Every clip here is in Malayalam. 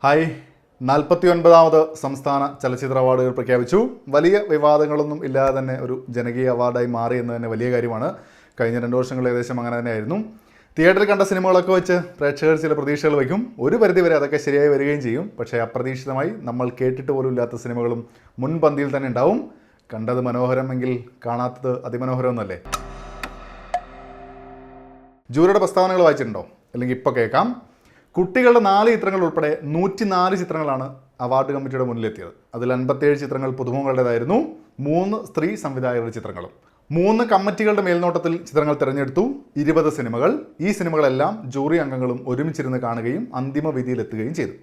ഹായ് 49ാമത് സംസ്ഥാന ചലച്ചിത്ര അവാർഡുകൾ പ്രഖ്യാപിച്ചു. വലിയ വിവാദങ്ങളൊന്നും ഇല്ലാതെ തന്നെ ഒരു ജനകീയ അവാർഡായി മാറി എന്ന് തന്നെ വലിയ കാര്യമാണ്. കഴിഞ്ഞ 2 വർഷങ്ങൾ ഏകദേശം അങ്ങനെ തന്നെയായിരുന്നു. തിയേറ്ററിൽ കണ്ട സിനിമകളൊക്കെ വെച്ച് പ്രേക്ഷകർ ചില പ്രതീക്ഷകൾ വയ്ക്കും. ഒരു പരിധിവരെ അതൊക്കെ ശരിയായി വരികയും ചെയ്യും. പക്ഷേ അപ്രതീക്ഷിതമായി നമ്മൾ കേട്ടിട്ട് പോലും ഇല്ലാത്ത സിനിമകളും മുൻപന്തിയിൽ തന്നെ ഉണ്ടാവും. കണ്ടത് മനോഹരമെങ്കിൽ കാണാത്തത് അതിമനോഹരം എന്നല്ലേ. ജൂറിയുടെ പ്രസ്താവനകൾ വായിച്ചിട്ടുണ്ടോ? അല്ലെങ്കിൽ ഇപ്പോൾ കേൾക്കാം. കുട്ടികളുടെ 4 ചിത്രങ്ങൾ ഉൾപ്പെടെ 104 ചിത്രങ്ങളാണ് അവാർഡ് കമ്മിറ്റിയുടെ മുന്നിലെത്തിയത്. അതിൽ 57 ചിത്രങ്ങൾ പുതുമുഖങ്ങളുടേതായിരുന്നു, 3 സ്ത്രീ സംവിധായകരുടെ ചിത്രങ്ങളും. 3 കമ്മിറ്റികളുടെ മേൽനോട്ടത്തിൽ ചിത്രങ്ങൾ തിരഞ്ഞെടുത്തു. 20 സിനിമകൾ. ഈ സിനിമകളെല്ലാം ജൂറി അംഗങ്ങളും ഒരുമിച്ചിരുന്ന് കാണുകയും അന്തിമ വിധിയിലെത്തുകയും ചെയ്തു.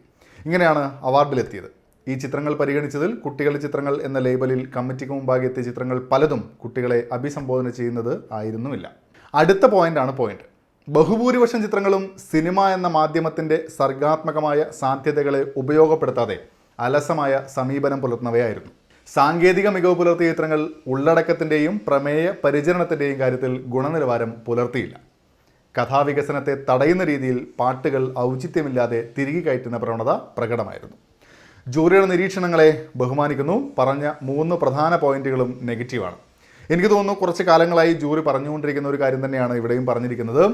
ഇങ്ങനെയാണ് അവാർഡിലെത്തിയത്. ഈ ചിത്രങ്ങൾ പരിഗണിച്ചതിൽ കുട്ടികളുടെ ചിത്രങ്ങൾ എന്ന ലേബലിൽ കമ്മിറ്റിക്ക് മുമ്പാകെ എത്തിയ ചിത്രങ്ങൾ പലതും കുട്ടികളെ അഭിസംബോധന ചെയ്യുന്നത് ആയിരുന്നുമില്ല. അടുത്ത പോയിന്റ്. ബഹുഭൂരിപക്ഷം ചിത്രങ്ങളും സിനിമ എന്ന മാധ്യമത്തിൻ്റെ സർഗാത്മകമായ സാധ്യതകളെ ഉപയോഗപ്പെടുത്താതെ അലസമായ സമീപനം പുലർത്തുന്നവയായിരുന്നു. സാങ്കേതിക മികവ് പുലർത്തിയ ചിത്രങ്ങൾ ഉള്ളടക്കത്തിൻ്റെയും പ്രമേയ പരിചരണത്തിൻ്റെയും കാര്യത്തിൽ ഗുണനിലവാരം പുലർത്തിയില്ല. കഥാവികസനത്തെ തടയുന്ന രീതിയിൽ പാട്ടുകൾ ഔചിത്യമില്ലാതെ തിരികെ കയറ്റുന്ന പ്രവണത പ്രകടമായിരുന്നു. ജൂറിയുടെ നിരീക്ഷണങ്ങളെ ബഹുമാനിക്കുന്നു. പറഞ്ഞ 3 പ്രധാന പോയിന്റുകളും നെഗറ്റീവാണ്. എനിക്ക് തോന്നുന്നു കുറച്ച് കാലങ്ങളായി ജൂറി പറഞ്ഞുകൊണ്ടിരിക്കുന്ന ഒരു കാര്യം തന്നെയാണ് ഇവിടെയും പറഞ്ഞിരിക്കുന്നത്.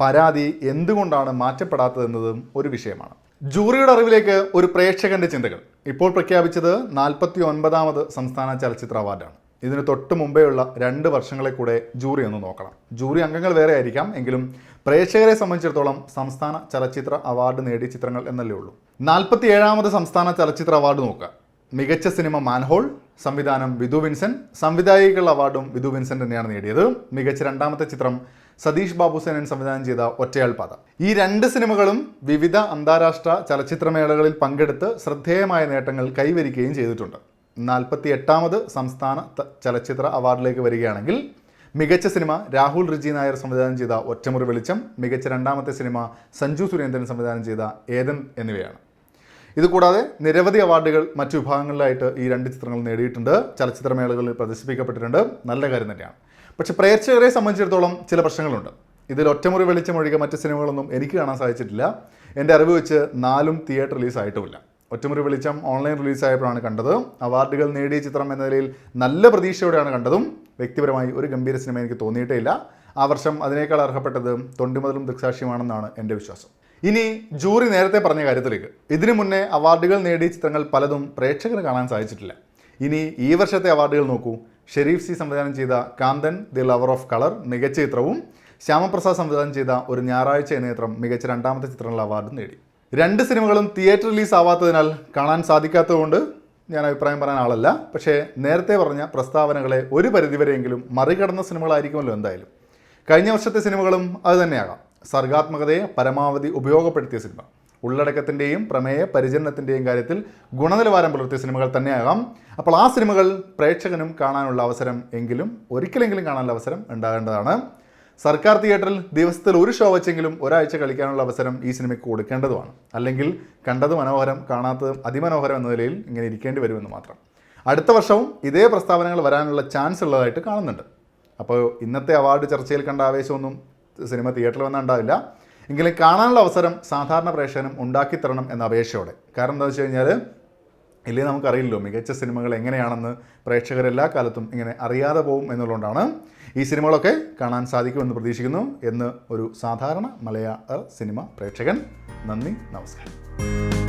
പരാതി എന്തുകൊണ്ടാണ് മാറ്റപ്പെടാത്തതെന്നതും ഒരു വിഷയമാണ്. ജൂറിയുടെ അറിവിലേക്ക് ഒരു പ്രേക്ഷകന്റെ ചിന്തകൾ. ഇപ്പോൾ പ്രഖ്യാപിച്ചത് 49ാമത് സംസ്ഥാന ചലച്ചിത്ര അവാർഡാണ്. ഇതിന് തൊട്ട് മുമ്പേയുള്ള 2 വർഷങ്ങളെ കൂടെ ജൂറി ഒന്ന് നോക്കണം. ജൂറി അംഗങ്ങൾ വേറെ ആയിരിക്കാം, എങ്കിലും പ്രേക്ഷകരെ സംബന്ധിച്ചിടത്തോളം സംസ്ഥാന ചലച്ചിത്ര അവാർഡ് നേടിയ ചിത്രങ്ങൾ എന്നല്ലേ ഉള്ളൂ. 47ാമത് സംസ്ഥാന ചലച്ചിത്ര അവാർഡ് നോക്കുക. മികച്ച സിനിമ മാൻഹോൾ, സംവിധാനം വിധു വിൻസെന്റ്, സംവിധായികളുടെ അവാർഡും വിധു വിൻസെന്റ് തന്നെയാണ് നേടിയത്. മികച്ച 2ാമത്തെ ചിത്രം സതീഷ് ബാബുസേനൻ സംവിധാനം ചെയ്ത ഒറ്റയാൾ പാത. ഈ 2 സിനിമകളും വിവിധ അന്താരാഷ്ട്ര ചലച്ചിത്രമേളകളിൽ പങ്കെടുത്ത് ശ്രദ്ധേയമായ നേട്ടങ്ങൾ കൈവരിക്കുകയും ചെയ്തിട്ടുണ്ട്. 48ാമത് സംസ്ഥാന ചലച്ചിത്ര അവാർഡിലേക്ക് വരികയാണെങ്കിൽ മികച്ച സിനിമ രാഹുൽ റിജി നായർ സംവിധാനം ചെയ്ത ഒറ്റമുറി വെളിച്ചം, മികച്ച 2ാമത്തെ സിനിമ സഞ്ജു സുരേന്ദ്രൻ സംവിധാനം ചെയ്ത ഏദൻ എന്നിവയാണ്. ഇതുകൂടാതെ നിരവധി അവാർഡുകൾ മറ്റു വിഭാഗങ്ങളിലായിട്ട് ഈ 2 ചിത്രങ്ങൾ നേടിയിട്ടുണ്ട്. ചലച്ചിത്രമേളകളിൽ പ്രദർശിപ്പിക്കപ്പെട്ടിട്ടുണ്ട്. നല്ല കാര്യം തന്നെയാണ്. പക്ഷേ പ്രേക്ഷകരെ സംബന്ധിച്ചിടത്തോളം ചില പ്രശ്നങ്ങളുണ്ട്. ഇതിൽ ഒറ്റമുറി വെളിച്ചം ഒഴികെ മറ്റ് സിനിമകളൊന്നും എനിക്ക് കാണാൻ സാധിച്ചിട്ടില്ല. എൻ്റെ അറിവ് വെച്ച് 4 തിയേറ്റർ റിലീസായിട്ടുമില്ല. ഒറ്റമുറി വെളിച്ചം ഓൺലൈൻ റിലീസായപ്പോഴാണ് കണ്ടത്. അവാർഡുകൾ നേടിയ ചിത്രം എന്ന നിലയിൽ നല്ല പ്രതീക്ഷയോടെയാണ് കണ്ടതും. വ്യക്തിപരമായി ഒരു ഗംഭീര സിനിമ എനിക്ക് തോന്നിയിട്ടേ ഇല്ല. ആ വർഷം അതിനേക്കാൾ അർഹപ്പെട്ടത് തൊണ്ടിമുതലും ദൃക്സാക്ഷിയുമാണെന്നാണ് എൻ്റെ വിശ്വാസം. ഇനി ജൂറി നേരത്തെ പറഞ്ഞ കാര്യത്തിലേക്ക്. ഇതിനു മുന്നേ അവാർഡുകൾ നേടിയ ചിത്രങ്ങൾ പലതും പ്രേക്ഷകന് കാണാൻ സാധിച്ചിട്ടില്ല. ഇനി ഈ വർഷത്തെ അവാർഡുകൾ നോക്കൂ. ഷെരീഫ് സി സംവിധാനം ചെയ്ത കാന്തൻ ദി ലവർ ഓഫ് കളർ മികച്ച ചിത്രവും, ശ്യാമപ്രസാദ് സംവിധാനം ചെയ്ത ഒരു ഞായറാഴ്ച എന്ന ചിത്രം മികച്ച 2ാമത്തെ ചിത്രങ്ങളുടെ അവാർഡ് നേടി. 2 സിനിമകളും തിയേറ്റർ റിലീസ് ആവാത്തതിനാൽ കാണാൻ സാധിക്കാത്തതുകൊണ്ട് ഞാൻ അഭിപ്രായം പറയാൻ ആളല്ല. പക്ഷേ നേരത്തെ പറഞ്ഞ പ്രസ്താവനകളെ ഒരു പരിധിവരെയെങ്കിലും മറികടന്ന സിനിമകളായിരിക്കുമല്ലോ എന്തായാലും. കഴിഞ്ഞ വർഷത്തെ സിനിമകളും അത് തന്നെയാകാം. സർഗാത്മകതയെ പരമാവധി ഉപയോഗപ്പെടുത്തിയ സിനിമ, ഉള്ളടക്കത്തിൻ്റെയും പ്രമേയ പരിചരണത്തിൻ്റെയും കാര്യത്തിൽ ഗുണനിലവാരം പുലർത്തിയ സിനിമകൾ തന്നെയാകാം. അപ്പോൾ ആ സിനിമകൾ പ്രേക്ഷകനും കാണാനുള്ള അവസരം ഒരിക്കലെങ്കിലും കാണാനുള്ള അവസരം ഉണ്ടാകേണ്ടതാണ്. സർക്കാർ തിയേറ്ററിൽ ദിവസത്തിൽ ഒരു ഷോ വെച്ചെങ്കിലും ഒരാഴ്ച കളിക്കാനുള്ള അവസരം ഈ സിനിമയ്ക്ക് കൊടുക്കേണ്ടതുമാണ്. അല്ലെങ്കിൽ കണ്ടത് മനോഹരം, കാണാത്തത് അതിമനോഹരം എന്ന നിലയിൽ ഇങ്ങനെ ഇരിക്കേണ്ടി വരുമെന്ന് മാത്രം. അടുത്ത വർഷവും ഇതേ പ്രസ്താവനകൾ വരാനുള്ള ചാൻസ് ഉള്ളതായിട്ട് കാണുന്നുണ്ട്. അപ്പോൾ ഇന്നത്തെ അവാർഡ് ചർച്ചയിൽ കണ്ട ആവേശമൊന്നും സിനിമ തിയേറ്ററിൽ വന്നാൽ ഉണ്ടാവില്ല. എങ്കിലും കാണാനുള്ള അവസരം സാധാരണ പ്രേക്ഷകനും ഉണ്ടാക്കിത്തരണം എന്ന അപേക്ഷയോടെ. കാരണം എന്താണെന്ന് വെച്ച് കഴിഞ്ഞാൽ ഇല്ലെങ്കിൽ നമുക്കറിയില്ലല്ലോ മികച്ച സിനിമകൾ എങ്ങനെയാണെന്ന്. പ്രേക്ഷകർ എല്ലാ കാലത്തും ഇങ്ങനെ അറിയാതെ പോകും എന്നുള്ളതുകൊണ്ടാണ് ഈ സിനിമകളൊക്കെ കാണാൻ സാധിക്കുമെന്ന് പ്രതീക്ഷിക്കുന്നു. എന്ന് ഒരു സാധാരണ മലയാള സിനിമ പ്രേക്ഷകൻ. നന്ദി, നമസ്കാരം.